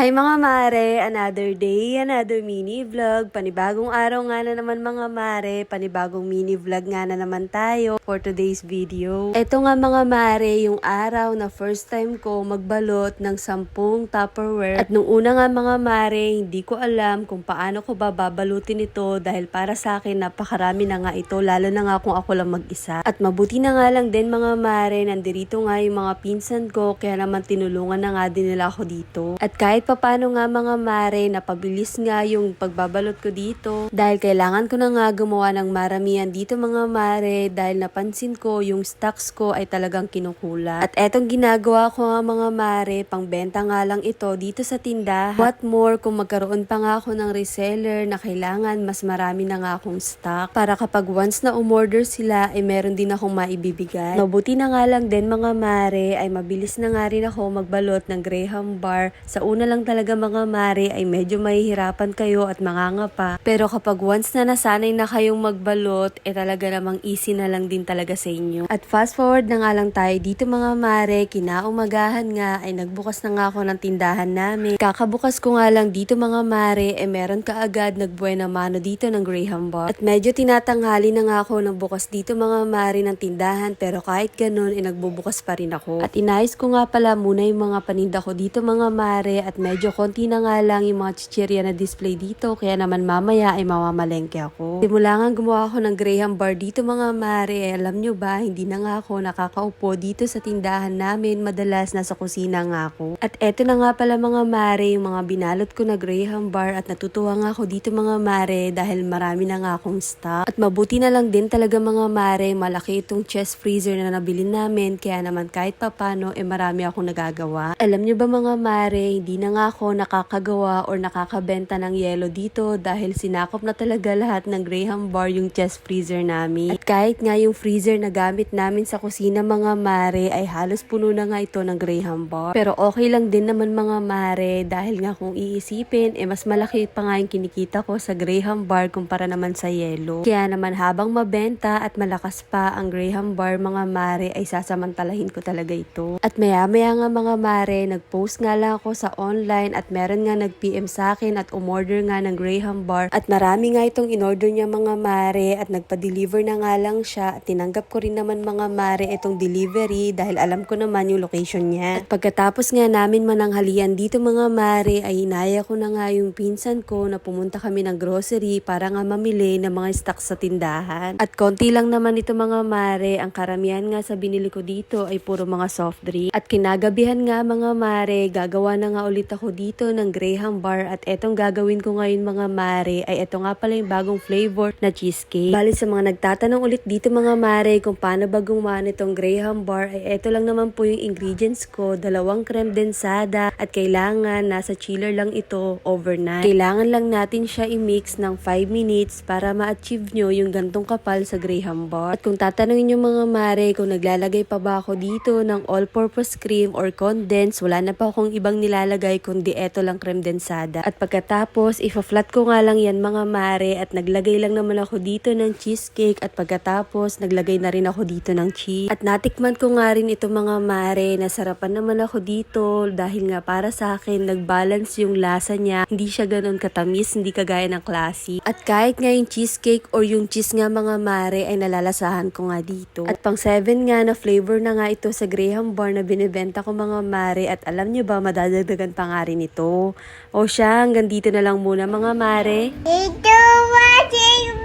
Hi mga mare, another day, another mini vlog. Panibagong araw nga na naman mga mare, panibagong mini vlog nga na naman tayo for today's video. Ito nga mga mare, yung araw na first time ko magbalot ng 10 Tupperware. At nung una nga mga mare, hindi ko alam kung paano ko babalutin ito dahil para sa akin napakarami na nga ito, lalo na nga kung ako lang mag-isa. At mabuti na nga lang din mga mare, nandirito nga yung mga pinsan ko, kaya naman tinulungan na nga din nila ako dito. At kahit papano nga mga mare, napabilis nga yung pagbabalot ko dito dahil kailangan ko na nga gumawa ng maramihan dito mga mare dahil napansin ko yung stocks ko ay talagang kinukulat. At etong ginagawa ko nga mga mare, pangbenta nga lang ito dito sa tindahan. What more kung magkaroon pa nga ako ng reseller na kailangan mas marami na nga akong stock para kapag once na umorder sila ay meron din akong maibibigay. Mabuti na nga lang din mga mare ay mabilis na nga rin ako magbalot ng Graham bar. Sa una lang talaga mga mare ay medyo mahihirapan kayo at mangangapa. Pero kapag once na nasanay na kayong magbalot, talaga namang easy na lang din talaga sa inyo. At fast forward na nga lang tayo dito mga mare, kinaumagahan nga ay nagbukas na nga ako ng tindahan namin. Kakabukas ko nga lang dito mga mare, meron kaagad nagbuena mano dito ng Graham bar. At medyo tinatanghali na nga ako ng bukas dito mga mare ng tindahan, pero kahit ganun nagbubukas pa rin ako. At inayos ko nga pala muna yung mga paninda ko dito mga mare at medyo konti na nga lang yung mga chichirya na display dito, kaya naman mamaya ay mamamalengke ako. Simula nga gumawa ako ng Graham bar dito mga mare, alam nyo ba, hindi na nga ako nakakaupo dito sa tindahan namin, madalas nasa kusina nga ako. At eto na nga pala mga mare, yung mga binalot ko na Graham bar at natutuwa nga ako dito mga mare dahil marami na nga akong stock. At mabuti na lang din talaga mga mare, malaki itong chest freezer na nabili namin, kaya naman kahit papano marami akong nagagawa. Alam nyo ba mga mare, hindi na nga ako nakakagawa or nakakabenta ng yelo dito dahil sinakop na talaga lahat ng Graham bar yung chest freezer namin. At kahit nga yung freezer na gamit namin sa kusina mga mare ay halos puno na nga ito ng Graham bar. Pero okay lang din naman mga mare dahil nga kung iisipin mas malaki pa nga yung kinikita ko sa Graham bar kumpara naman sa yelo. Kaya naman habang mabenta at malakas pa ang Graham bar mga mare ay sasamantalahin ko talaga ito. At maya nga mga mare, nag-post nga lang ako sa online at meron nga nag-PM sa akin at umorder nga ng Graham bar at marami nga itong inorder niya mga mare at nagpa-deliver na nga lang siya at tinanggap ko rin naman mga mare itong delivery dahil alam ko naman yung location niya. At pagkatapos nga namin mananghalian dito mga mare ay inaya ko na nga yung pinsan ko na pumunta kami ng grocery para nga mamili ng mga stock sa tindahan. At konti lang naman ito mga mare, ang karamihan nga sa binili ko dito ay puro mga soft drink. At kinagabihan nga mga mare, gagawa na nga ulit ako dito ng Graham bar at etong gagawin ko ngayon mga mare ay eto nga pala yung bagong flavor na cheesecake. Bali sa mga nagtatanong ulit dito mga mare kung paano ba gumawa nitong Graham bar ay eto lang naman po yung ingredients ko, 2 creme densada at kailangan nasa chiller lang ito overnight. Kailangan lang natin siya i-mix ng 5 minutes para ma-achieve nyo yung gantong kapal sa Graham bar. At kung tatanungin nyo mga mare kung naglalagay pa ba ako dito ng all-purpose cream or condensed, wala na pa akong ibang nilalagay kundi eto lang creme densada. At pagkatapos, ifa-flat ko nga lang yan mga mare at naglagay lang naman ako dito ng cheesecake at pagkatapos naglagay na rin ako dito ng cheese. At natikman ko nga rin ito mga mare, nasarapan naman ako dito dahil nga para sa akin nag-balance yung lasa niya, hindi siya ganun katamis, hindi kagaya ng classy. At kahit nga yung cheesecake or yung cheese nga mga mare ay nalalasahan ko nga dito. At pang 7 nga na flavor na nga ito sa Graham bar na binibenta ko mga mare at alam nyo ba madadagdagan pa nga rin ito. O siya, hanggang dito na lang muna mga mare. Ito watching